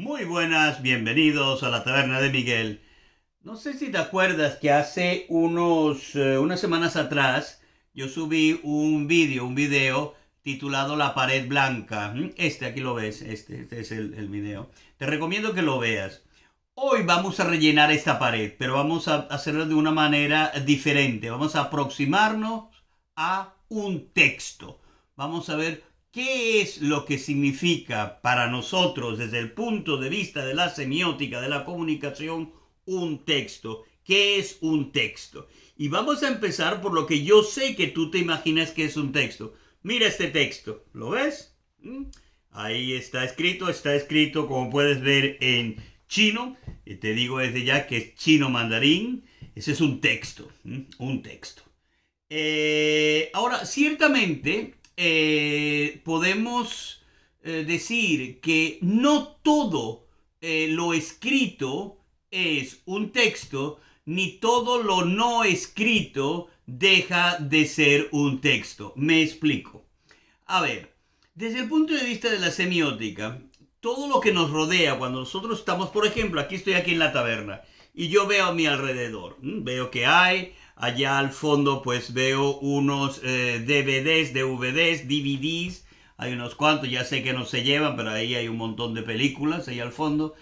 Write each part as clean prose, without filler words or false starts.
Muy buenas, bienvenidos a la Taberna de Miguel. No sé si te acuerdas que hace unas semanas atrás yo subí un video titulado La pared blanca. Aquí lo ves, este es el video. Te recomiendo que lo veas. Hoy vamos a rellenar esta pared, pero vamos a hacerlo de una manera diferente. Vamos a aproximarnos a un texto. Vamos a ver qué es lo que significa para nosotros desde el punto de vista de la semiótica, de la comunicación, un texto. ¿Qué es un texto? Y vamos a empezar por lo que yo sé que tú te imaginas que es un texto. Mira este texto, ¿lo ves? Ahí está escrito como puedes ver en chino. Y te digo desde ya que es chino mandarín. Ese es un texto, un texto. Ahora, ciertamente podemos decir que no todo lo escrito es un texto, ni todo lo no escrito deja de ser un texto. Me explico. A ver, desde el punto de vista de la semiótica, todo lo que nos rodea cuando nosotros estamos, por ejemplo, estoy aquí en la taberna y yo veo a mi alrededor, veo que hay, allá al fondo pues veo unos DVDs, hay unos cuantos, ya sé que no se llevan, pero ahí hay un montón de películas, ahí al fondo.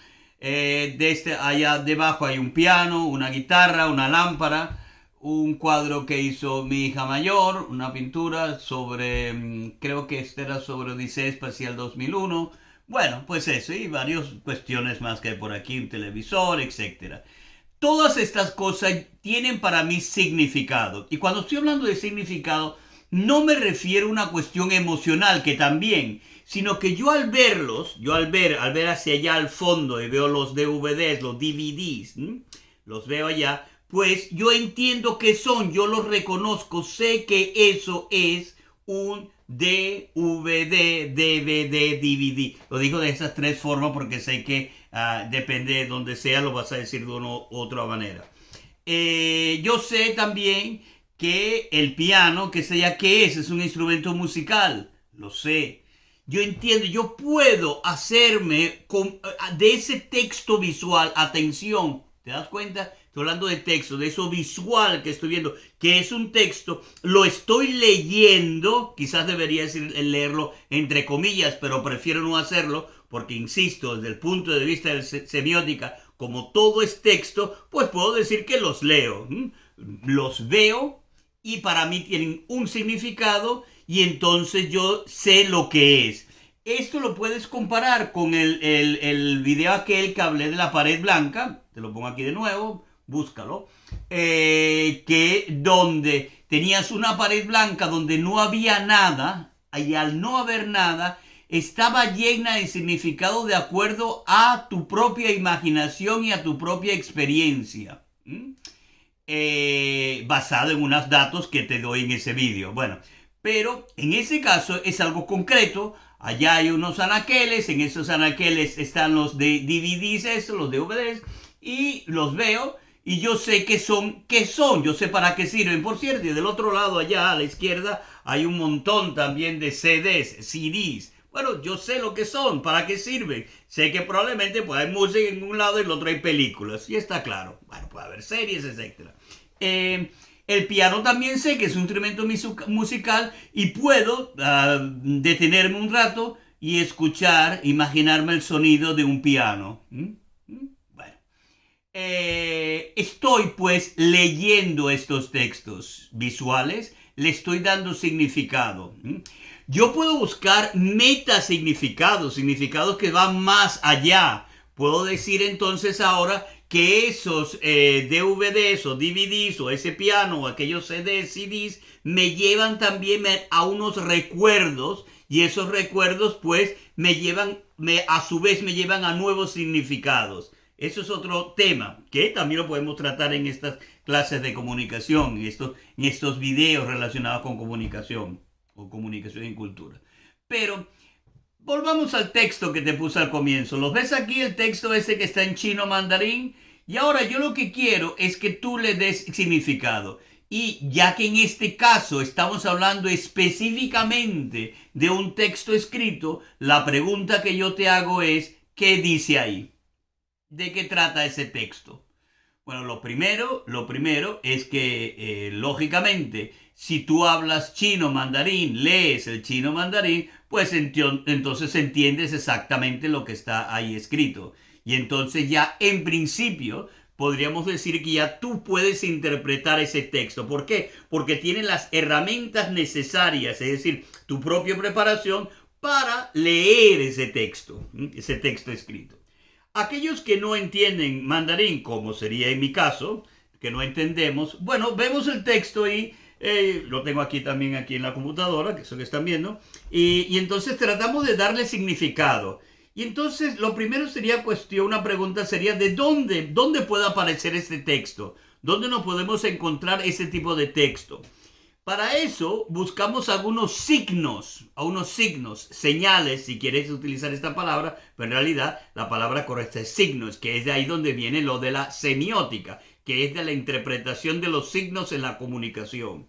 Allá debajo hay un piano, una guitarra, una lámpara, un cuadro que hizo mi hija mayor, una pintura sobre, creo que este era sobre Odisea Espacial 2001. Bueno, pues eso, y varias cuestiones más que hay por aquí, un televisor, etcétera. Todas estas cosas tienen para mí significado. Y cuando estoy hablando de significado, no me refiero a una cuestión emocional, que también, sino que yo al verlos, al ver hacia allá al fondo y veo los DVDs, los DVDs, los veo allá, pues yo entiendo qué son, yo los reconozco, sé que eso es un DVD, DVD, DVD. Lo digo de esas tres formas porque sé que depende de donde sea, lo vas a decir de una u otra manera. Yo sé también que el piano, que sé ya qué es un instrumento musical, lo sé. Yo entiendo, yo puedo hacerme de ese texto visual, atención, ¿te das cuenta? Estoy hablando de texto, de eso visual que estoy viendo, que es un texto, lo estoy leyendo, quizás debería decir leerlo entre comillas, pero prefiero no hacerlo, porque insisto, desde el punto de vista de semiótica, como todo es texto, pues puedo decir que los leo, los veo y para mí tienen un significado y entonces yo sé lo que es. Esto lo puedes comparar con el video aquel que hablé de la pared blanca, te lo pongo aquí de nuevo, búscalo, que donde tenías una pared blanca donde no había nada, y al no haber nada, estaba llena de significado de acuerdo a tu propia imaginación y a tu propia experiencia. Basado en unos datos que te doy en ese vídeo. Bueno, pero en ese caso es algo concreto. Allá hay unos anaqueles, en esos anaqueles están los de DVDs, eso, los DVDs, y los veo y yo sé qué son, yo sé para qué sirven. Por cierto, y del otro lado, allá a la izquierda, hay un montón también de CDs. Bueno, yo sé lo que son, para qué sirven. Sé que probablemente pues, hay música en un lado y en el otro hay películas. Y está claro. Bueno, puede haber series, etcétera. El piano también sé que es un instrumento musical y puedo detenerme un rato y escuchar, imaginarme el sonido de un piano. Bueno, estoy pues leyendo estos textos visuales, le estoy dando significado. Yo puedo buscar metasignificados, significados que van más allá. Puedo decir entonces ahora que esos DVDs o DVDs o ese piano o aquellos CDs, CDs me llevan también a unos recuerdos y esos recuerdos pues a su vez me llevan a nuevos significados. Eso es otro tema que también lo podemos tratar en estas clases de comunicación, en estos videos relacionados con comunicación o comunicación y cultura. Pero volvamos al texto que te puse al comienzo. ¿Los ves aquí el texto ese que está en chino mandarín? Y ahora yo lo que quiero es que tú le des significado. Y ya que en este caso estamos hablando específicamente de un texto escrito, la pregunta que yo te hago es, ¿qué dice ahí? ¿De qué trata ese texto? Bueno, lo primero es que, lógicamente, si tú hablas chino mandarín, lees el chino mandarín, pues entonces entiendes exactamente lo que está ahí escrito. Y entonces ya en principio podríamos decir que ya tú puedes interpretar ese texto. ¿Por qué? Porque tiene las herramientas necesarias, es decir, tu propia preparación para leer ese texto escrito. Aquellos que no entienden mandarín, como sería en mi caso, que no entendemos, bueno, vemos el texto y lo tengo aquí también aquí en la computadora, que es lo que están viendo, y entonces tratamos de darle significado. Y entonces lo primero sería una pregunta sería, ¿dónde puede aparecer este texto? ¿Dónde nos podemos encontrar ese tipo de texto? Para eso buscamos algunos signos, señales, si quieres utilizar esta palabra, pero en realidad la palabra correcta es signos, que es de ahí donde viene lo de la semiótica, que es de la interpretación de los signos en la comunicación.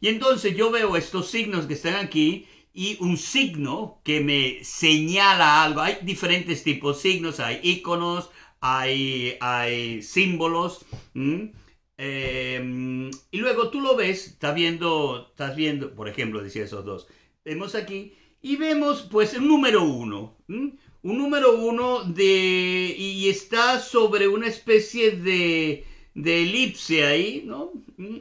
Y entonces yo veo estos signos que están aquí y un signo que me señala algo. Hay diferentes tipos de signos, hay iconos, hay símbolos. Y luego tú lo ves, estás viendo, por ejemplo, decía esos dos. Vemos aquí y vemos pues el número uno. Un número uno y está sobre una especie de elipse ahí, ¿no?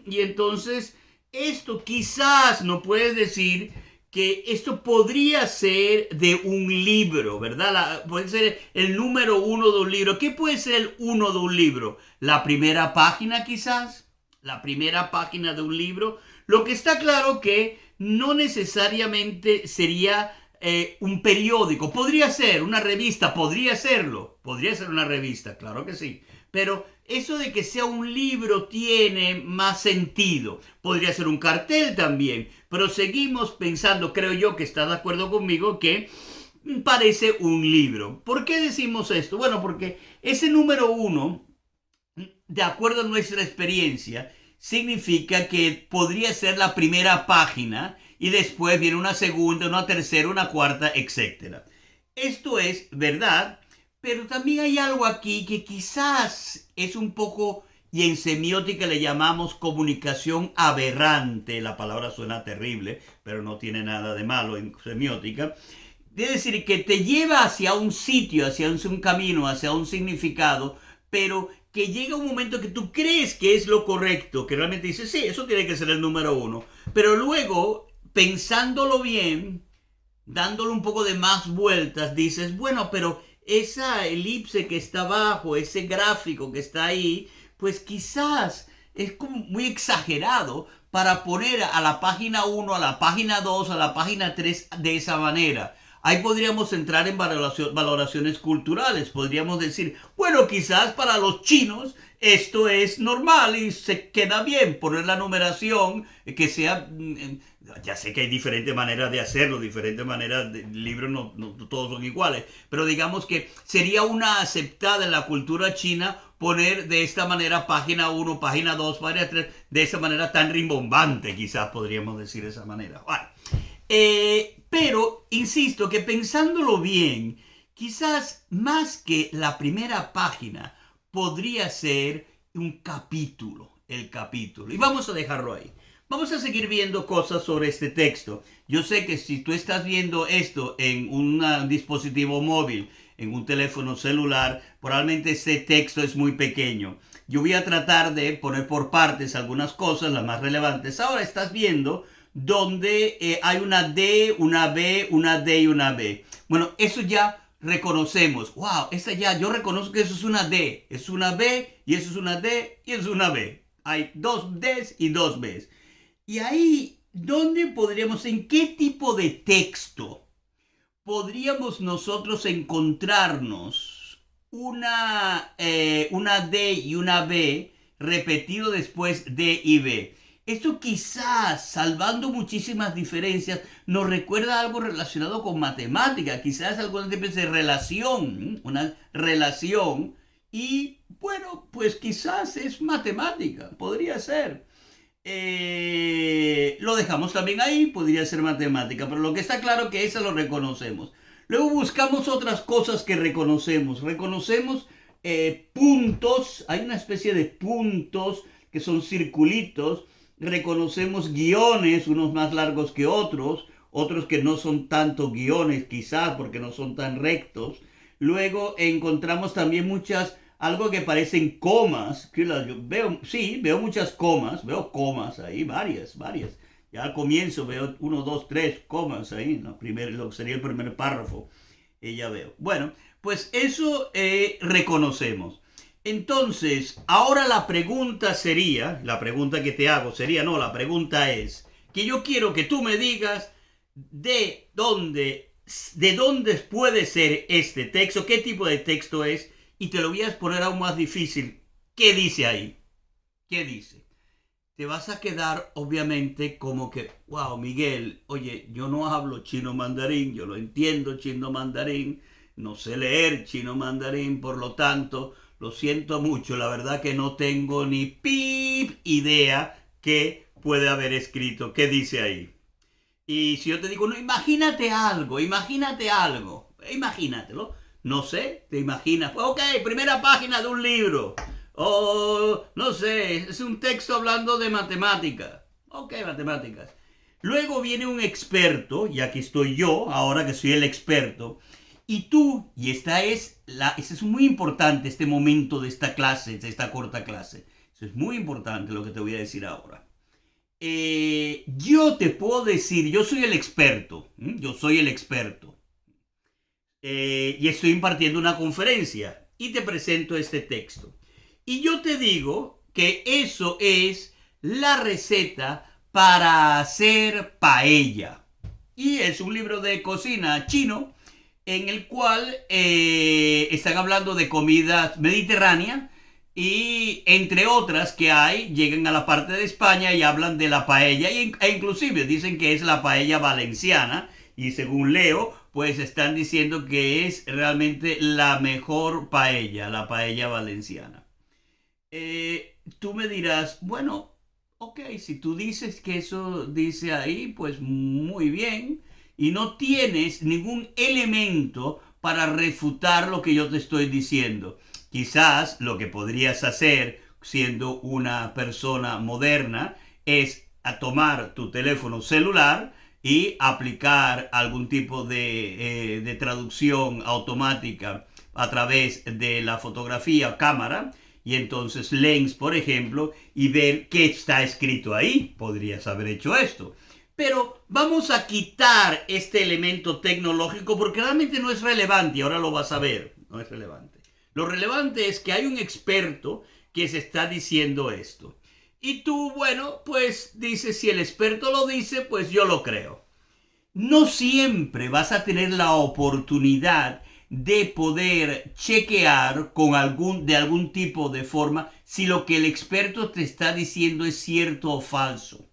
Y entonces esto quizás no puedes decir que esto podría ser de un libro, ¿verdad? Puede ser el número uno de un libro. ¿Qué puede ser el uno de un libro? La primera página quizás, la primera página de un libro. Lo que está claro que no necesariamente sería un periódico. Podría ser una revista, podría serlo. Podría ser una revista, claro que sí. Pero eso de que sea un libro tiene más sentido. Podría ser un cartel también. Pero seguimos pensando, creo yo que está de acuerdo conmigo, que parece un libro. ¿Por qué decimos esto? Bueno, porque ese número uno, de acuerdo a nuestra experiencia, significa que podría ser la primera página y después viene una segunda, una tercera, una cuarta, etcétera. Esto es verdad, pero también hay algo aquí que quizás es un poco, y en semiótica le llamamos comunicación aberrante. La palabra suena terrible, pero no tiene nada de malo en semiótica. Es decir, que te lleva hacia un sitio, hacia un camino, hacia un significado, pero que llega un momento que tú crees que es lo correcto, que realmente dices, sí, eso tiene que ser el número uno, pero luego, pensándolo bien, dándole un poco de más vueltas, dices, bueno, pero esa elipse que está abajo, ese gráfico que está ahí, pues quizás es como muy exagerado para poner a la página uno, a la página 2, a la página 3 de esa manera. Ahí podríamos entrar en valoraciones culturales. Podríamos decir, bueno, quizás para los chinos esto es normal y se queda bien poner la numeración que sea. Ya sé que hay diferentes maneras de hacerlo, diferentes maneras de libros, no todos son iguales, pero digamos que sería una aceptada en la cultura china poner de esta manera página uno, página 2, página 3, de esa manera tan rimbombante, quizás podríamos decir de esa manera. Bueno, pero insisto que pensándolo bien, quizás más que la primera página podría ser un capítulo, el capítulo. Y vamos a dejarlo ahí. Vamos a seguir viendo cosas sobre este texto. Yo sé que si tú estás viendo esto en un dispositivo móvil, en un teléfono celular, probablemente este texto es muy pequeño. Yo voy a tratar de poner por partes algunas cosas, las más relevantes. Ahora estás viendo donde hay una D, una B, una D y una B. Bueno, eso ya reconocemos. Wow, esa ya, yo reconozco que eso es una D, es una B y eso es una D y eso es una B. Hay dos Ds y dos Bs. Y ahí, ¿dónde podríamos, en qué tipo de texto podríamos nosotros encontrarnos una D y una B repetido después D y B? Esto quizás, salvando muchísimas diferencias, nos recuerda algo relacionado con matemática, quizás alguna especie de relación, una relación, y bueno, pues quizás es matemática, podría ser. Lo dejamos también ahí, podría ser matemática, pero lo que está claro que eso lo reconocemos. Luego buscamos otras cosas que reconocemos. Reconocemos puntos, hay una especie de puntos que son circulitos. Reconocemos guiones, unos más largos que otros, otros que no son tanto guiones quizás porque no son tan rectos. Luego encontramos también algo que parecen comas, que yo veo, sí, veo muchas comas, veo comas ahí, varias. Ya al comienzo veo uno, dos, tres comas ahí, ¿no? Lo que sería el primer párrafo, ya veo. Bueno, pues eso reconocemos. Entonces, ahora la pregunta que te hago sería, no, la pregunta es, que yo quiero que tú me digas de dónde puede ser este texto, qué tipo de texto es, y te lo voy a poner aún más difícil. ¿Qué dice ahí? ¿Qué dice? Te vas a quedar obviamente como que, wow, Miguel, oye, yo no hablo chino mandarín, yo no entiendo chino mandarín, no sé leer chino mandarín, por lo tanto, lo siento mucho, la verdad que no tengo ni pip idea qué puede haber escrito, qué dice ahí. Y si yo te digo, no, imagínate algo, imagínatelo. No sé, te imaginas, pues, ok, primera página de un libro. O, no sé, es un texto hablando de matemáticas. Ok, matemáticas. Luego viene un experto, y aquí estoy yo, ahora que soy el experto, y tú, y esta es muy importante, este momento de esta clase, de esta corta clase. Eso es muy importante lo que te voy a decir ahora. Yo te puedo decir, yo soy el experto, yo soy el experto, y estoy impartiendo una conferencia y te presento este texto. Y yo te digo que eso es la receta para hacer paella. Y es un libro de cocina chino en el cual están hablando de comida mediterránea y entre otras que hay, llegan a la parte de España y hablan de la paella e inclusive dicen que es la paella valenciana y según leo, pues están diciendo que es realmente la mejor paella, la paella valenciana. Tú me dirás, bueno, ok, si tú dices que eso dice ahí, pues muy bien, y no tienes ningún elemento para refutar lo que yo te estoy diciendo. Quizás lo que podrías hacer siendo una persona moderna es a tomar tu teléfono celular y aplicar algún tipo de traducción automática a través de la fotografía o cámara y entonces Lens, por ejemplo, y ver qué está escrito ahí. Podrías haber hecho esto. Pero vamos a quitar este elemento tecnológico porque realmente no es relevante y ahora lo vas a ver. No es relevante. Lo relevante es que hay un experto que se está diciendo esto. Y tú, bueno, pues dices, si el experto lo dice, pues yo lo creo. No siempre vas a tener la oportunidad de poder chequear de algún tipo de forma si lo que el experto te está diciendo es cierto o falso.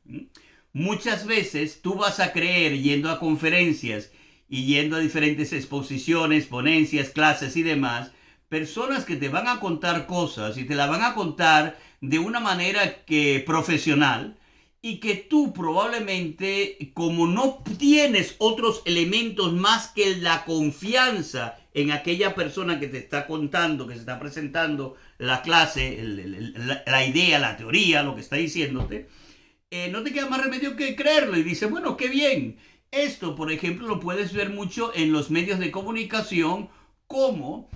Muchas veces tú vas a creer yendo a conferencias y yendo a diferentes exposiciones, ponencias, clases y demás, personas que te van a contar cosas y te la van a contar de una manera que profesional, y que tú probablemente, como no tienes otros elementos más que la confianza en aquella persona que te está contando, que se está presentando la clase, la idea, la teoría, lo que está diciéndote, no te queda más remedio que creerlo y dices, bueno, qué bien. Esto, por ejemplo, lo puedes ver mucho en los medios de comunicación, como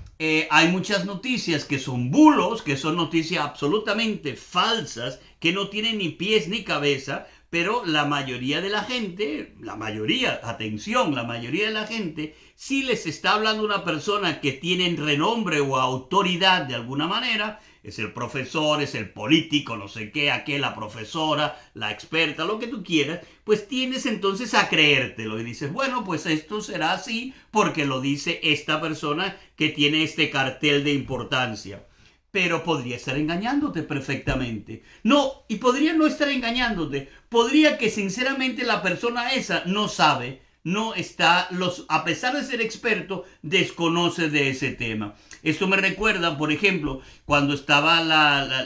hay muchas noticias que son bulos, que son noticias absolutamente falsas, que no tienen ni pies ni cabeza, pero la mayoría de la gente, la mayoría, atención, la mayoría de la gente, si les está hablando una persona que tiene renombre o autoridad de alguna manera, es el profesor, es el político, no sé qué, aquel, la profesora, la experta, lo que tú quieras, pues tienes entonces a creértelo y dices, bueno, pues esto será así porque lo dice esta persona que tiene este cartel de importancia. Pero podría estar engañándote perfectamente. No, y podría no estar engañándote. Podría que sinceramente la persona esa no sabe, no está, a pesar de ser experto, desconoce de ese tema. Esto me recuerda, por ejemplo, cuando estaba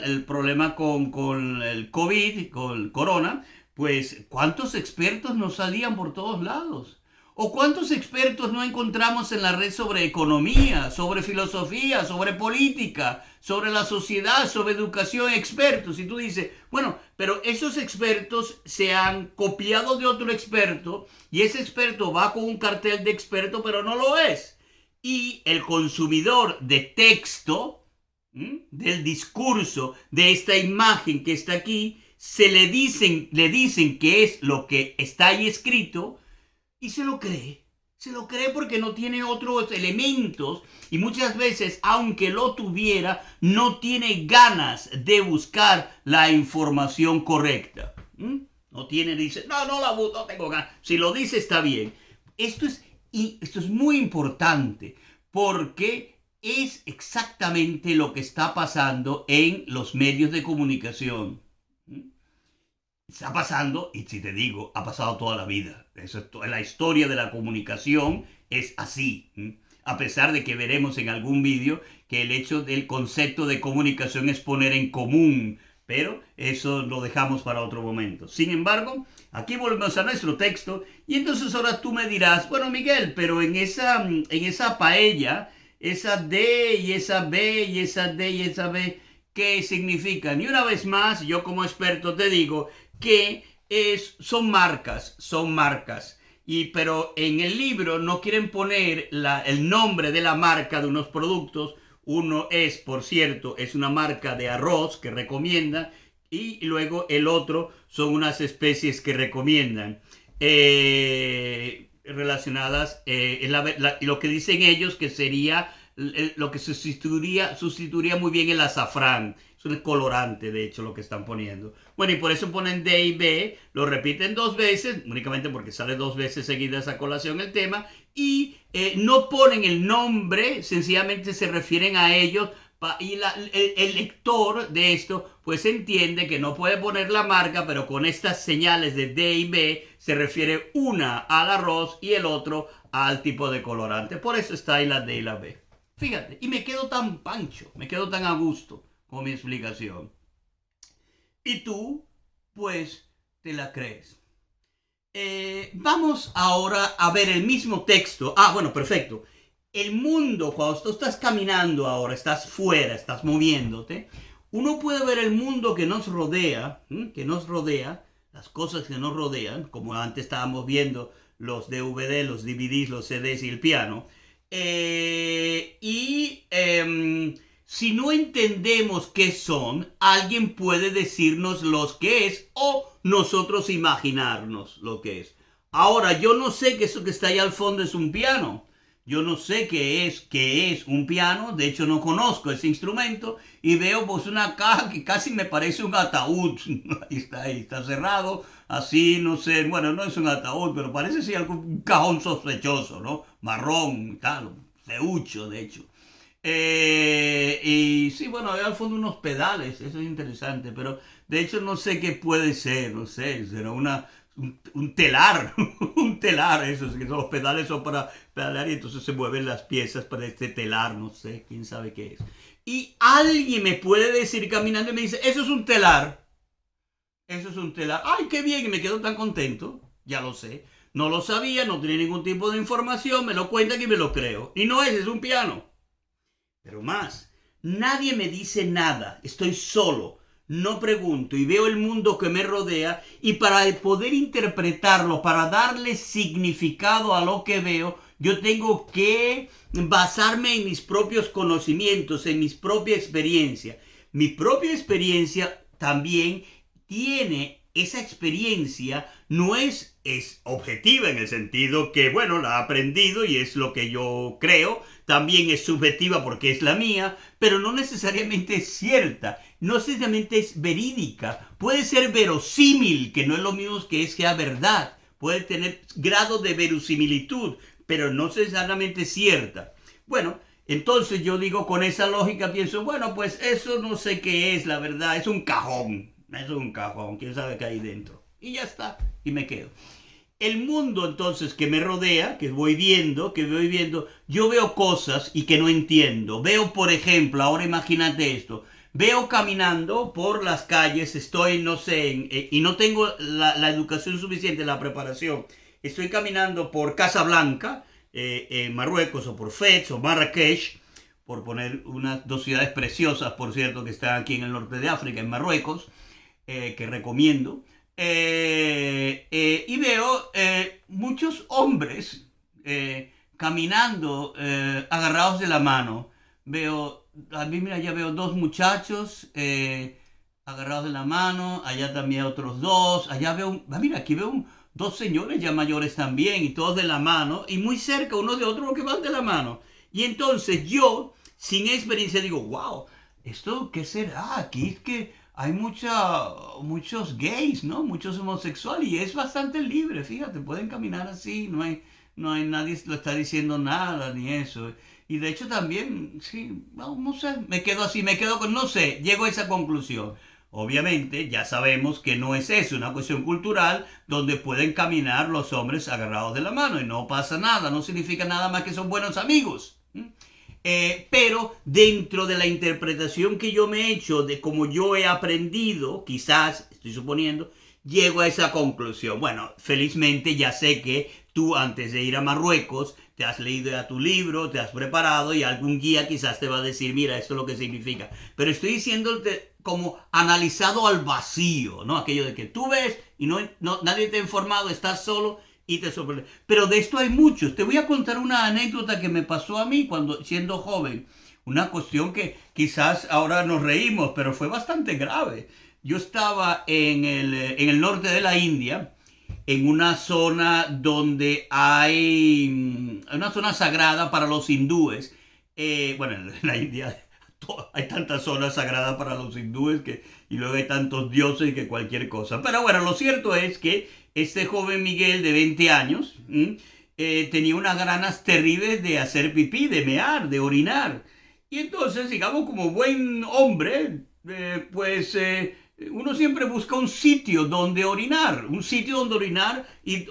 el problema con el COVID, con el corona, pues cuántos expertos nos salían por todos lados. ¿O cuántos expertos no encontramos en la red sobre economía, sobre filosofía, sobre política, sobre la sociedad, sobre educación, expertos? Y tú dices, bueno, pero esos expertos se han copiado de otro experto y ese experto va con un cartel de experto, pero no lo es. Y el consumidor de texto, del discurso, de esta imagen que está aquí, le dicen que es lo que está ahí escrito y se lo cree. Se lo cree porque no tiene otros elementos y muchas veces, aunque lo tuviera, no tiene ganas de buscar la información correcta. No tiene, dice, no tengo ganas. Si lo dice, está bien. Esto es muy importante porque es exactamente lo que está pasando en los medios de comunicación. Está pasando, y si te digo, ha pasado toda la vida. Eso es la historia de la comunicación es así. A pesar de que veremos en algún vídeo que el hecho del concepto de comunicación es poner en común, pero eso lo dejamos para otro momento. Sin embargo, aquí volvemos a nuestro texto y entonces ahora tú me dirás, bueno Miguel, pero en esa paella, esa D y esa B y esa D y esa B, ¿qué significan? Y una vez más, yo como experto te digo que son marcas. Pero en el libro no quieren poner el nombre de la marca de unos productos. Uno es, por cierto, es una marca de arroz que recomienda y luego el otro son unas especies que recomiendan relacionadas, lo que dicen ellos que sería lo que sustituiría muy bien el azafrán. Es un colorante, de hecho, lo que están poniendo. Bueno, y por eso ponen D y B, lo repiten dos veces, únicamente porque sale dos veces seguidas a colación el tema, y no ponen el nombre, sencillamente se refieren a ellos, y el lector de esto pues entiende que no puede poner la marca, pero con estas señales de D y B se refiere una al arroz y el otro al tipo de colorante. Por eso está ahí la D y la B. Fíjate, y me quedo tan pancho, me quedo tan a gusto con mi explicación. Y tú, pues, te la crees. Vamos ahora a ver el mismo texto. Ah, bueno, perfecto. El mundo, cuando tú estás caminando ahora, estás fuera, estás moviéndote, uno puede ver el mundo que nos rodea, las cosas que nos rodean, como antes estábamos viendo los DVD, los DVDs, los CDs y el piano. Si no entendemos qué son, alguien puede decirnos lo que es o nosotros imaginarnos lo que es. Ahora, yo no sé que eso que está ahí al fondo es un piano. Yo no sé qué es un piano, de hecho no conozco ese instrumento y veo pues una caja que casi me parece un ataúd. Ahí está cerrado, así no sé, bueno, no es un ataúd, pero parece sí un cajón sospechoso, ¿no? Marrón, tal, feucho de hecho. Y sí, bueno, hay al fondo unos pedales, eso es interesante, pero de hecho no sé qué puede ser, no sé, será un telar, un telar, eso, es que los pedales son para pedalear y entonces se mueven las piezas para este telar, no sé, quién sabe qué es. Y alguien me puede decir caminando y me dice, eso es un telar, eso es un telar, ay, qué bien, y me quedo tan contento, ya lo sé. No lo sabía, no tenía ningún tipo de información, me lo cuentan y me lo creo. Y no es un piano. Pero más, nadie me dice nada, estoy solo, no pregunto y veo el mundo que me rodea y para poder interpretarlo, para darle significado a lo que veo, yo tengo que basarme en mis propios conocimientos, en mi propia experiencia. Mi propia experiencia también tiene esa experiencia, no es objetiva en el sentido que, bueno, la he aprendido y es lo que yo creo, también es subjetiva porque es la mía, pero no necesariamente es cierta, no necesariamente es verídica, puede ser verosímil, que no es lo mismo que sea verdad, puede tener grado de verosimilitud, pero no necesariamente cierta. Bueno, entonces yo digo con esa lógica, pienso, bueno, pues eso no sé qué es, la verdad, es un cajón, quién sabe qué hay dentro. Y ya está, y me quedo. El mundo entonces que me rodea, que voy viendo, yo veo cosas y que no entiendo. Veo, por ejemplo, ahora imagínate esto, veo caminando por las calles, estoy, no sé, y no tengo la educación suficiente, la preparación. estoy caminando por Casablanca, en Marruecos, o por Fez o Marrakech, por poner unas dos ciudades preciosas, por cierto, que están aquí en el norte de África, en Marruecos, que recomiendo. Y veo muchos hombres caminando agarrados de la mano. Veo, a mí mira, ya veo dos muchachos agarrados de la mano, allá también otros dos, allá veo, mira, aquí veo dos señores ya mayores también y todos de la mano y muy cerca uno de otro que van de la mano. Y entonces yo, sin experiencia, digo, wow, ¿esto qué será? Aquí es que hay muchos gays, ¿no? Muchos homosexuales y es bastante libre, fíjate, pueden caminar así, no hay nadie lo está diciendo nada ni eso. Y de hecho también, sí, no sé, me quedo así, me quedo con, no sé, llego a esa conclusión. Obviamente, ya sabemos que no es eso, una cuestión cultural donde pueden caminar los hombres agarrados de la mano y no pasa nada, no significa nada más que son buenos amigos. Pero dentro de la interpretación que yo me he hecho de cómo yo he aprendido, quizás, estoy suponiendo, llego a esa conclusión. Bueno, felizmente ya sé que tú antes de ir a Marruecos te has leído ya tu libro, te has preparado y algún guía quizás te va a decir, mira, esto es lo que significa. Pero estoy diciéndote como analizado al vacío, ¿no? Aquello de que tú ves y nadie te ha informado, estás solo y te sorprende. Pero de esto hay muchos. Te voy a contar una anécdota que me pasó a mí cuando siendo joven. Una cuestión que quizás ahora nos reímos, pero fue bastante grave. Yo estaba en el norte de la India, en una zona donde hay una zona sagrada para los hindúes. Bueno, en la India hay tantas zonas sagradas para los hindúes y luego hay tantos dioses que cualquier cosa. Pero bueno, lo cierto es que este joven Miguel de 20 años tenía unas ganas terribles de hacer pipí, de mear, de orinar. Y entonces, digamos, como buen hombre, uno siempre busca un sitio donde orinar, y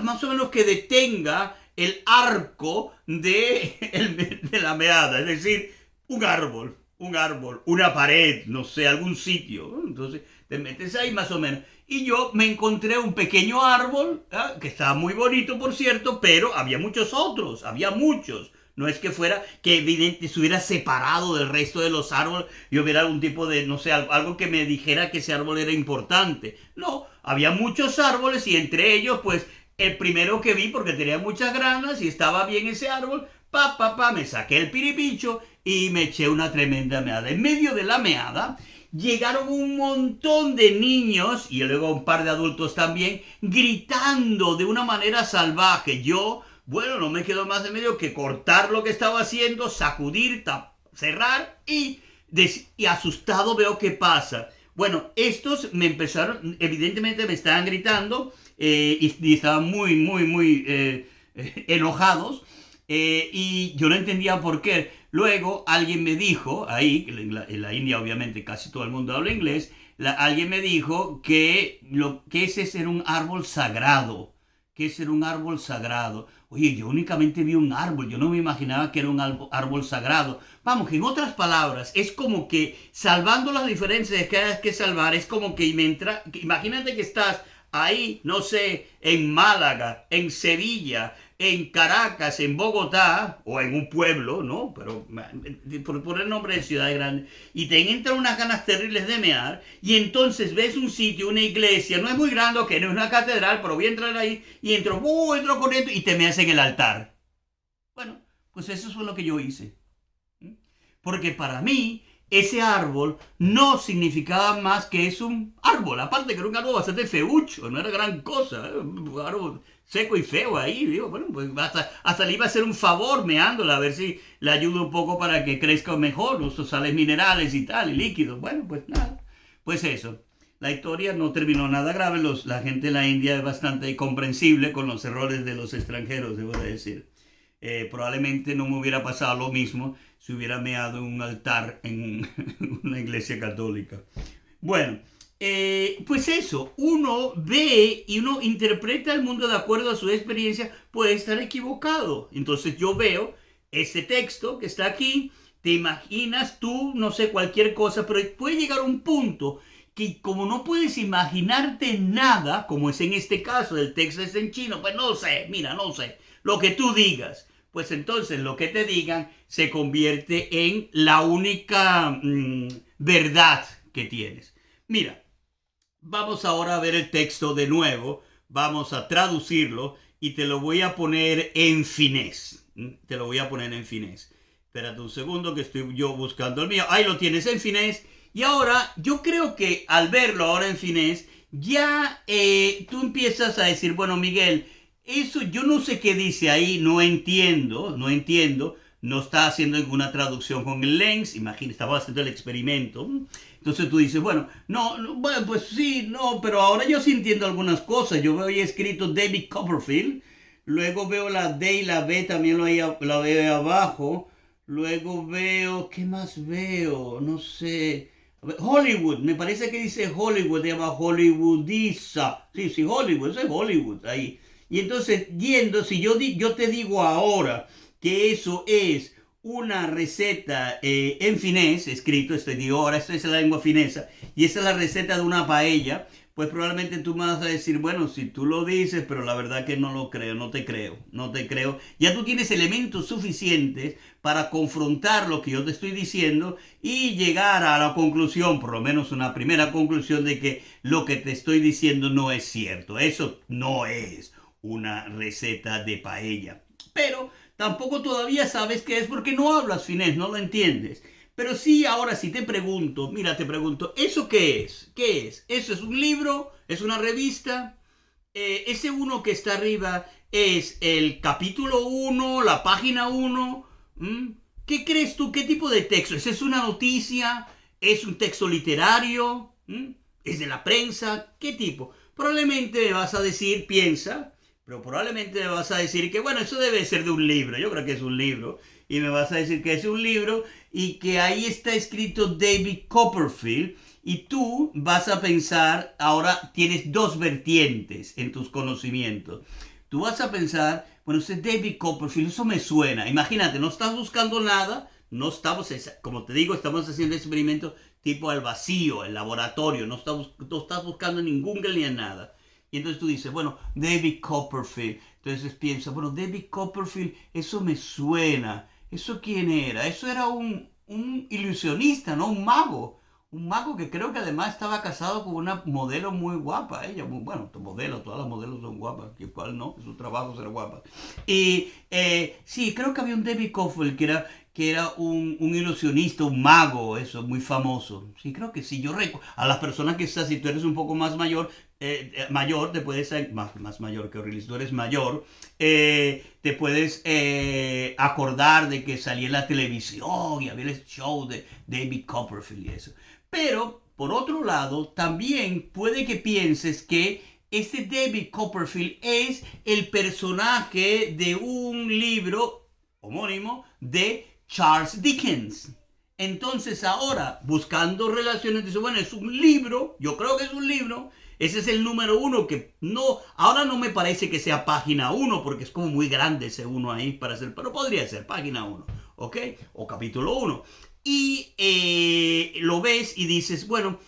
más o menos que detenga el arco de la meada, es decir, un árbol, una pared, no sé, algún sitio. Entonces te metes ahí más o menos. Y yo me encontré un pequeño árbol, que estaba muy bonito, por cierto, pero había muchos otros, había muchos. No es que fuera que evidente estuviera separado del resto de los árboles y hubiera algún tipo de, no sé, algo que me dijera que ese árbol era importante. No, había muchos árboles y entre ellos, pues, el primero que vi porque tenía muchas ganas y estaba bien ese árbol, me saqué el piripicho y me eché una tremenda meada. En medio de la meada llegaron un montón de niños y luego un par de adultos también gritando de una manera salvaje. Yo, bueno, no me quedó más de medio que cortar lo que estaba haciendo, sacudir, cerrar y asustado veo qué pasa. Bueno, estos me empezaron, evidentemente me estaban gritando y estaban muy, muy, muy enojados y yo no entendía por qué. Luego alguien me dijo, ahí, en la India obviamente casi todo el mundo habla inglés, alguien me dijo que ese era un árbol sagrado, que ese era un árbol sagrado. Oye, yo únicamente vi un árbol, yo no me imaginaba que era un árbol sagrado. Vamos, que en otras palabras, es como que salvando las diferencias que hay que salvar, es como que imagínate que estás ahí, no sé, en Málaga, en Sevilla, en Caracas, en Bogotá, o en un pueblo, ¿no? Pero por poner nombre de ciudad grande, y te entran unas ganas terribles de mear, y entonces ves un sitio, una iglesia, no es muy grande, que no es una catedral, pero voy a entrar ahí, y entro corriendo, y te meas en el altar. Bueno, pues eso fue lo que yo hice. Porque para mí, ese árbol no significaba más que es un árbol. Aparte que era un árbol bastante feucho, no era gran cosa. Un árbol seco y feo ahí. Digo, bueno, pues hasta le iba a hacer un favor meándola, a ver si le ayuda un poco para que crezca mejor, los sales minerales y tal, y líquidos. Bueno, pues nada. Pues eso. La historia no terminó nada grave. La gente de la India es bastante comprensible con los errores de los extranjeros, debo de decir. Probablemente no me hubiera pasado lo mismo si hubiera meado en un altar en una iglesia católica. Bueno, pues eso, uno ve y uno interpreta el mundo de acuerdo a su experiencia, puede estar equivocado. Entonces yo veo ese texto que está aquí, te imaginas tú, no sé, cualquier cosa, pero puede llegar un punto que como no puedes imaginarte nada, como es en este caso, el texto es en chino, pues no sé, mira, no sé, lo que tú digas, pues entonces lo que te digan se convierte en la única verdad que tienes. Mira, vamos ahora a ver el texto de nuevo, vamos a traducirlo y te lo voy a poner en finés. Te lo voy a poner en finés. Espérate un segundo que estoy yo buscando el mío. Ahí lo tienes en finés. Y ahora yo creo que al verlo ahora en finés, ya tú empiezas a decir, bueno, Miguel, eso yo no sé qué dice ahí, no entiendo, no entiendo. No está haciendo ninguna traducción con el lens, imagínate, estaba haciendo el experimento. Entonces tú dices, bueno, no, no, bueno, pues sí, no, pero ahora yo sí entiendo algunas cosas. Yo veo ahí escrito David Copperfield, luego veo la D y la B también la veo ahí abajo, luego veo, ¿qué más veo? No sé. Hollywood, me parece que dice Hollywood, se llama Hollywoodiza. Sí, sí, Hollywood, eso es Hollywood ahí. Y entonces, yendo, si yo te digo ahora que eso es una receta en finés, escrito, este digo, ahora esto es la lengua finesa, y esa es la receta de una paella, pues probablemente tú me vas a decir, bueno, si tú lo dices, pero la verdad que no lo creo, no te creo, no te creo. Ya tú tienes elementos suficientes para confrontar lo que yo te estoy diciendo y llegar a la conclusión, por lo menos una primera conclusión de que lo que te estoy diciendo no es cierto. Eso no es una receta de paella. Pero tampoco todavía sabes qué es porque no hablas finés, no lo entiendes. Pero sí, ahora si te pregunto, mira, te pregunto, ¿eso qué es? ¿Qué es? ¿Eso es un libro? ¿Es una revista? Ese uno que está arriba es el capítulo uno, la página uno. ¿Qué crees tú? ¿Qué tipo de texto? ¿Es una noticia? ¿Es un texto literario? ¿Es de la prensa? ¿Qué tipo? Probablemente me vas a decir, piensa, pero probablemente me vas a decir que, bueno, eso debe ser de un libro. Yo creo que es un libro. Y me vas a decir que es un libro y que ahí está escrito David Copperfield. Y tú vas a pensar, ahora tienes dos vertientes en tus conocimientos. Tú vas a pensar, bueno, ese David Copperfield, eso me suena. Imagínate, no estás buscando nada, no estamos, como te digo, estamos haciendo experimentos tipo al vacío, el laboratorio, no estás buscando en Google ni en nada. Y entonces tú dices, bueno, David Copperfield. Entonces piensas, bueno, David Copperfield, eso me suena. ¿Eso quién era? Eso era un ilusionista, ¿no? Un mago. Un mago que creo que además estaba casado con una modelo muy guapa. Ella, muy, bueno, modelo, todas las modelos son guapas. ¿Y cuál no? Es su trabajo ser guapa. Y sí, creo que había un David Copperfield que era un ilusionista, un mago, eso, muy famoso. Sí, creo que sí. Yo recuerdo. A las personas que estás, si tú eres un poco más mayor, te puedes, más mayor que Orrilis, tú eres mayor, te puedes acordar de que salía en la televisión y había el show de David Copperfield y eso. Pero, por otro lado, también puede que pienses que este David Copperfield es el personaje de un libro homónimo de Charles Dickens. Entonces ahora, buscando relaciones, dice, bueno, es un libro, yo creo que es un libro, ese es el número uno que no, ahora no me parece que sea página uno porque es como muy grande ese uno ahí para ser, pero podría ser página uno, ¿ok? O capítulo uno. Y lo ves y dices, bueno,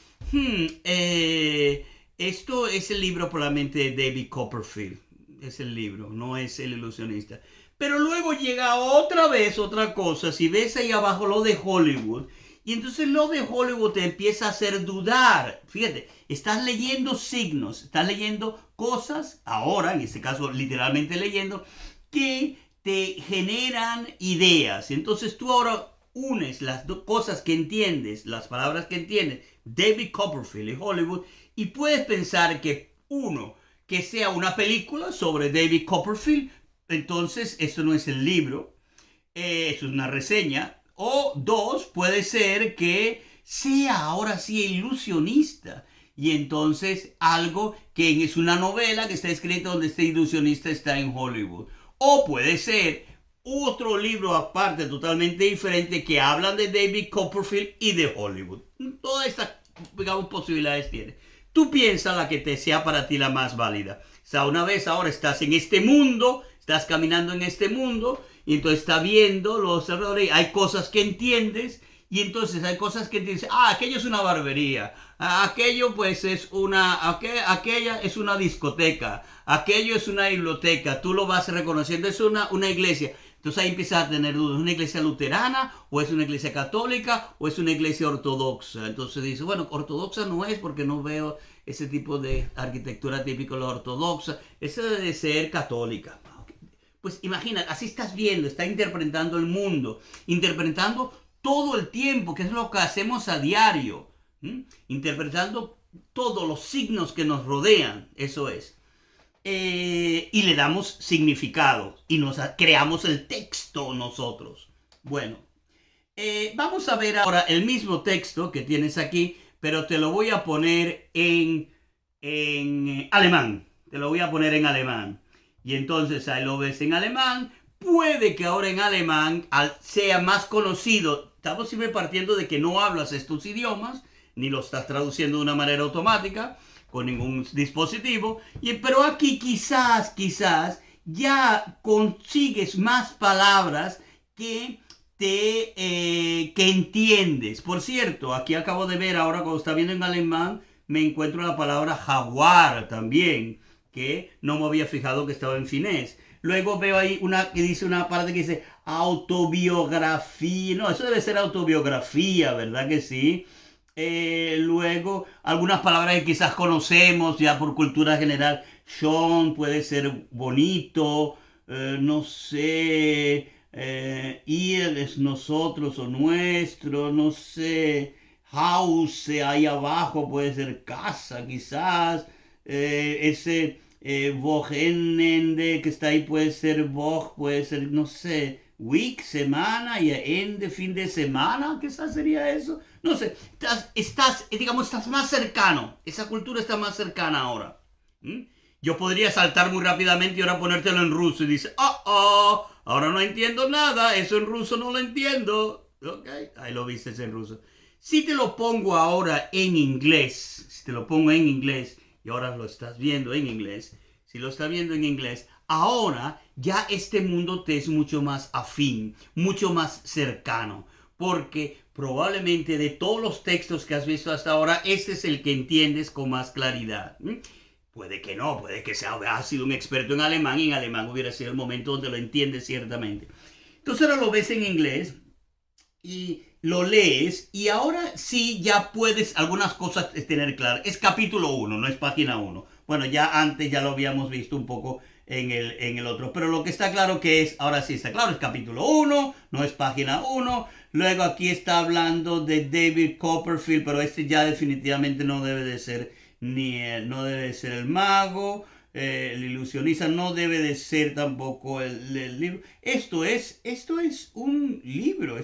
esto es el libro probablemente de David Copperfield, es el libro, no es el ilusionista. Pero luego llega otra vez otra cosa, si ves ahí abajo lo de Hollywood, y entonces lo de Hollywood te empieza a hacer dudar. Fíjate, estás leyendo signos, estás leyendo cosas, ahora, en este caso literalmente leyendo, que te generan ideas. Entonces tú ahora unes las dos cosas que entiendes, las palabras que entiendes, David Copperfield y Hollywood, y puedes pensar que uno, que sea una película sobre David Copperfield, entonces esto no es el libro, eso es una reseña. O dos, puede ser que sea ahora sí ilusionista. Y entonces algo que es una novela que está escrita donde este ilusionista está en Hollywood. O puede ser otro libro aparte, totalmente diferente, que hablan de David Copperfield y de Hollywood. Todas estas, digamos, posibilidades tiene. Tú piensas la que te sea para ti la más válida. O sea, una vez ahora estás en este mundo, estás caminando en este mundo, y entonces está viendo los errores, hay cosas que entiendes, Y entonces hay cosas que dicen, aquello es una barbería, aquello pues es aquella es una discoteca, aquello es una biblioteca, tú lo vas reconociendo, es una iglesia. Entonces ahí empiezas a tener dudas, ¿es una iglesia luterana o es una iglesia católica o es una iglesia ortodoxa? Entonces dice, bueno, ortodoxa no es porque no veo ese tipo de arquitectura típico de la ortodoxa, esa debe ser católica. Pues imagina, así estás viendo, está interpretando el mundo, interpretando todo el tiempo, que es lo que hacemos a diario, interpretando todos los signos que nos rodean, eso es. Y le damos significado y nos creamos el texto nosotros. Bueno, vamos a ver ahora el mismo texto que tienes aquí, pero te lo voy a poner en alemán. Te lo voy a poner en alemán. Y entonces ahí lo ves en alemán. Puede que ahora en alemán sea más conocido. Estamos siempre partiendo de que no hablas estos idiomas, ni lo estás traduciendo de una manera automática, con ningún dispositivo. Pero aquí quizás ya consigues más palabras que que entiendes. Por cierto, aquí acabo de ver ahora cuando está viendo en alemán, me encuentro la palabra jaguar también, que no me había fijado que estaba en finés. Luego veo ahí una que dice una parte que dice autobiografía. No, eso debe ser autobiografía, ¿verdad que sí? Luego, algunas palabras que quizás conocemos ya por cultura general. Schon puede ser bonito, no sé, ir es nosotros o nuestro, no sé. House ahí abajo puede ser casa, quizás. Ese Wochenende que está ahí puede ser Woch, puede ser, no sé, week, semana y Ende, fin de semana, quizás sería eso. No sé, digamos, estás más cercano. Esa cultura está más cercana ahora. ¿Mm? Yo podría saltar muy rápidamente y ahora ponértelo en ruso y dice, ahora no entiendo nada, eso en ruso no lo entiendo. Ok, ahí lo viste en ruso. Si te lo pongo ahora en inglés, si te lo pongo en inglés, y ahora lo estás viendo en inglés, si lo estás viendo en inglés, ahora ya este mundo te es mucho más afín, mucho más cercano, porque probablemente de todos los textos que has visto hasta ahora, este es el que entiendes con más claridad. Puede que no, puede que has sido un experto en alemán y en alemán hubiera sido el momento donde lo entiendes ciertamente. Entonces ahora lo ves en inglés y lo lees y ahora sí ya puedes algunas cosas tener claras. Es capítulo 1, no es página 1. Bueno, ya antes ya lo habíamos visto un poco en el otro, pero lo que está claro que es, ahora sí está claro, es capítulo 1, no es página 1. Luego aquí está hablando de David Copperfield, pero este ya definitivamente no debe de ser no debe de ser el mago. El ilusionista no debe de ser tampoco el libro. Esto es un libro,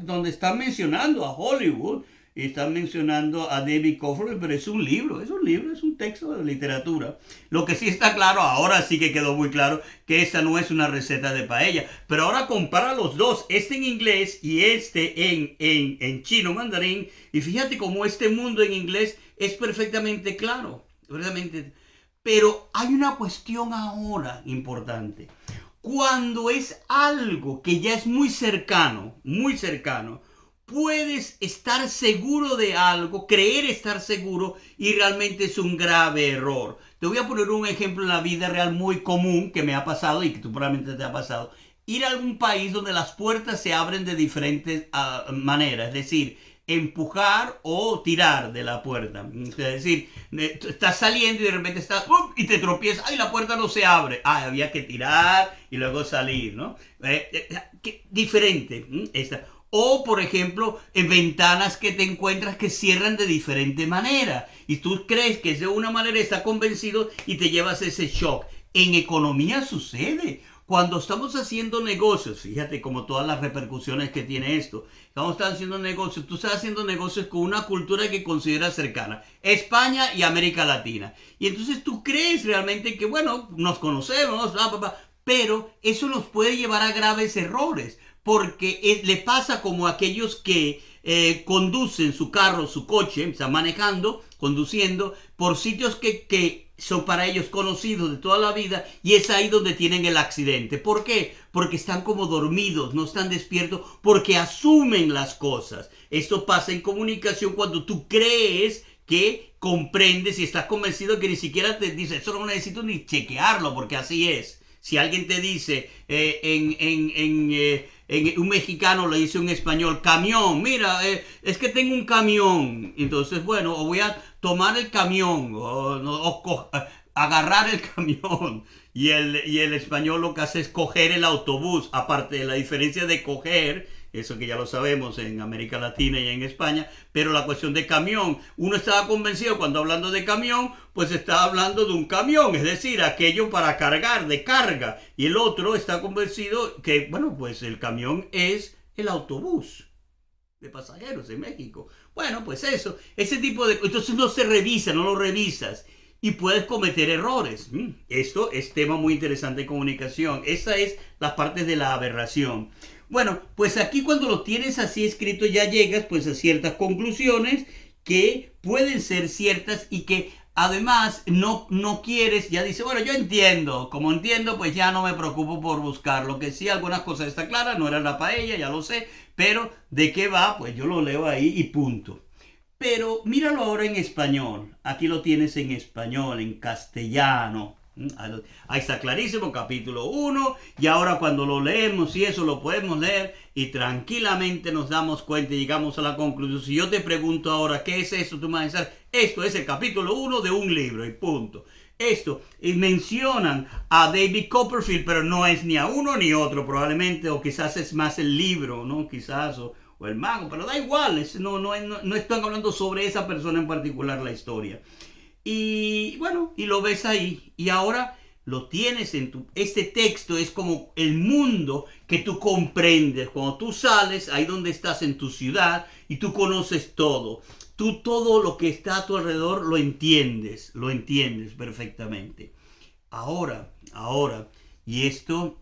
donde están mencionando a Hollywood y están mencionando a David Copperfield, pero es un libro, es un texto de literatura. Lo que sí está claro, ahora sí que quedó muy claro, que esta no es una receta de paella. Pero ahora compara los dos, este en inglés y este en chino mandarín, y fíjate cómo este mundo en inglés es perfectamente claro, verdaderamente. Pero hay una cuestión ahora importante. Cuando es algo que ya es muy cercano, puedes estar seguro de algo, creer estar seguro y realmente es un grave error. Te voy a poner un ejemplo en la vida real muy común que me ha pasado y que tú probablemente te ha pasado. Ir a algún país donde las puertas se abren de diferentes maneras, es decir, empujar o tirar de la puerta. Es decir, estás saliendo y de repente estás y te tropiezas, ay, la puerta no se abre. Había que tirar y luego salir, ¿no? Diferente esta. O, por ejemplo, en ventanas que te encuentras que cierran de diferente manera. Y tú crees que es de una manera, estás convencido y te llevas ese shock. En economía sucede. Cuando estamos haciendo negocios, fíjate como todas las repercusiones que tiene esto. Estamos haciendo negocios, tú estás haciendo negocios con una cultura que consideras cercana. España y América Latina. Y entonces tú crees realmente que, bueno, nos conocemos, pero eso nos puede llevar a graves errores. Porque le pasa como a aquellos que conducen su carro, su coche, están manejando conduciendo por sitios que son para ellos conocidos de toda la vida, y es ahí donde tienen el accidente. ¿Por qué? Porque están como dormidos, no están despiertos, porque asumen las cosas. Esto pasa en comunicación cuando tú crees que comprendes y estás convencido que ni siquiera te dice, eso no necesito ni chequearlo, porque así es. Si alguien te dice un mexicano le dice a un español, camión, mira, es que tengo un camión. Entonces, bueno, o voy a tomar el camión o agarrar el camión. Y el español lo que hace es coger el autobús. Aparte de la diferencia de coger, eso que ya lo sabemos en América Latina y en España, pero la cuestión de camión, uno estaba convencido cuando hablando de camión, pues estaba hablando de un camión, es decir, aquello para cargar, de carga, y el otro está convencido que, bueno, pues el camión es el autobús de pasajeros en México. Bueno, pues eso, ese tipo de... Entonces no se revisa, no lo revisas y puedes cometer errores. Esto es tema muy interesante de comunicación. Esa es la parte de la aberración. Bueno, pues aquí cuando lo tienes así escrito ya llegas pues a ciertas conclusiones que pueden ser ciertas y que además no quieres, ya dice, bueno, yo entiendo, como entiendo pues ya no me preocupo por buscar, lo que sí algunas cosas están claras, no era la paella, ya lo sé, pero de qué va, pues yo lo leo ahí y punto. Pero míralo ahora en español. Aquí lo tienes en español, en castellano. Ahí está clarísimo, capítulo 1. Y ahora cuando lo leemos y eso lo podemos leer y tranquilamente nos damos cuenta y llegamos a la conclusión. Si yo te pregunto ahora, ¿qué es eso? Tú me vas a decir, esto es el capítulo 1 de un libro y punto. Esto, y mencionan a David Copperfield, pero no es ni a uno ni otro probablemente, o quizás es más el libro, ¿no? Quizás, o el mago, pero da igual, no están hablando sobre esa persona en particular la historia. Y bueno, y lo ves ahí, y ahora lo tienes en tu... Este texto es como el mundo que tú comprendes. Cuando tú sales, ahí donde estás en tu ciudad, y tú conoces todo. Tú todo lo que está a tu alrededor lo entiendes perfectamente. Ahora, y esto,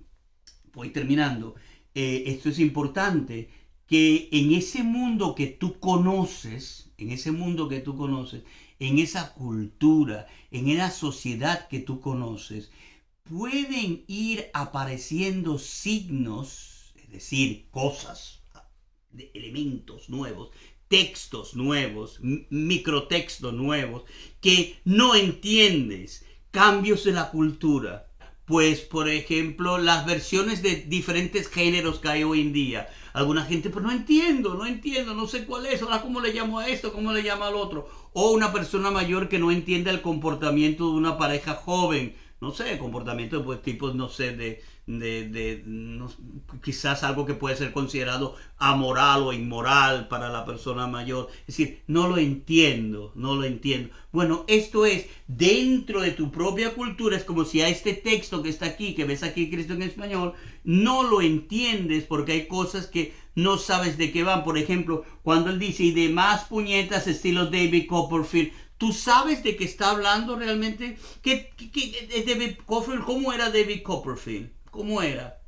voy terminando, esto es importante, que en ese mundo que tú conoces, en esa cultura, en esa sociedad que tú conoces, pueden ir apareciendo signos, es decir, cosas, elementos nuevos, textos nuevos, microtextos nuevos, que no entiendes, cambios en la cultura. Pues, por ejemplo, las versiones de diferentes géneros que hay hoy en día. Alguna gente, pues no entiendo, no sé cuál es, ahora cómo le llamo a esto, cómo le llamo al otro. O una persona mayor que no entiende el comportamiento de una pareja joven. No sé, comportamiento de pues, tipos, no sé, no, quizás algo que puede ser considerado amoral o inmoral para la persona mayor. Es decir, no lo entiendo. Bueno, esto es, dentro de tu propia cultura, es como si a este texto que está aquí, que ves aquí Cristo en español, no lo entiendes porque hay cosas que no sabes de qué van. Por ejemplo, cuando él dice, y demás puñetas estilo David Copperfield, ¿tú sabes de qué está hablando realmente? David Copperfield, ¿cómo era David Copperfield? ¿Cómo era?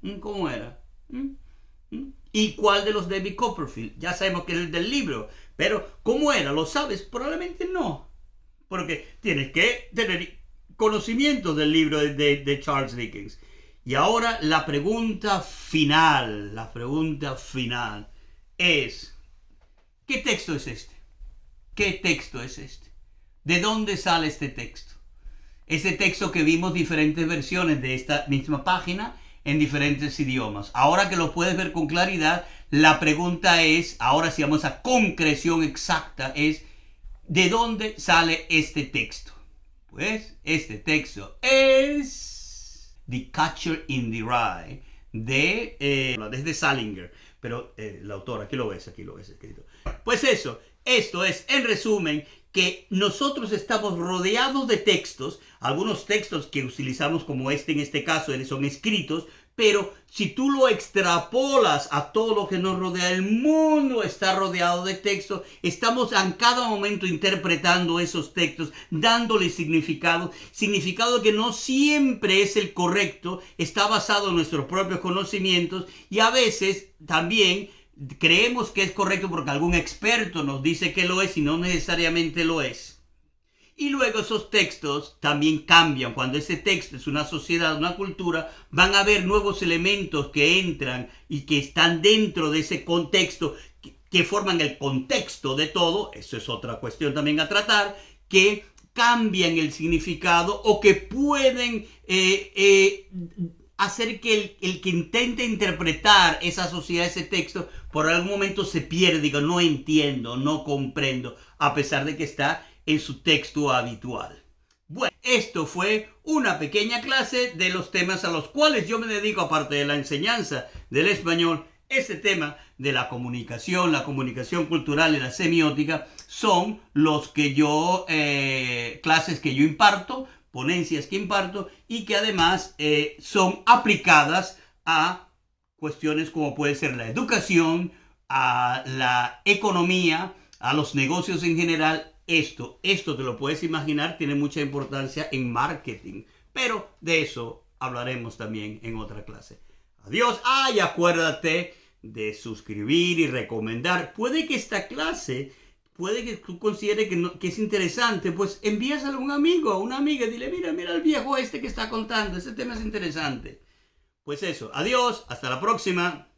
¿Y cuál de los David Copperfield? Ya sabemos que es el del libro, pero ¿cómo era? ¿Lo sabes? Probablemente no, porque tienes que tener conocimiento del libro de Charles Dickens. Y ahora la pregunta final es, ¿qué texto es este? ¿Qué texto es este? ¿De dónde sale este texto? Este texto que vimos diferentes versiones de esta misma página en diferentes idiomas. Ahora que lo puedes ver con claridad, la pregunta es, ahora si vamos a concreción exacta, es ¿de dónde sale este texto? Pues este texto es The Catcher in the Rye desde Salinger, pero el autor, aquí lo ves escrito. Pues eso, esto es, en resumen, que nosotros estamos rodeados de textos, algunos textos que utilizamos como en este caso, son escritos, pero si tú lo extrapolas a todo lo que nos rodea, el mundo está rodeado de textos, estamos en cada momento interpretando esos textos, dándole significado que no siempre es el correcto, está basado en nuestros propios conocimientos y a veces también creemos que es correcto porque algún experto nos dice que lo es y no necesariamente lo es. Y luego esos textos también cambian. Cuando ese texto es una sociedad, una cultura, van a haber nuevos elementos que entran y que están dentro de ese contexto, que forman el contexto de todo. Eso es otra cuestión también a tratar, que cambian el significado o que pueden hacer que el que intente interpretar esa sociedad, ese texto, por algún momento se pierde, diga, no entiendo, no comprendo, a pesar de que está en su texto habitual. Bueno, esto fue una pequeña clase de los temas a los cuales yo me dedico, aparte de la enseñanza del español. Este tema de la comunicación cultural y la semiótica son los que yo, clases que yo imparto, ponencias que imparto y que además son aplicadas a cuestiones como puede ser la educación, a la economía, a los negocios en general. Esto te lo puedes imaginar, tiene mucha importancia en marketing, pero de eso hablaremos también en otra clase. Adiós. Y acuérdate de suscribir y recomendar. Puede que esta clase, puede que tú consideres que es interesante, pues envíaselo a un amigo, a una amiga, dile, mira el viejo este que está contando, ese tema es interesante. Pues eso, adiós, hasta la próxima.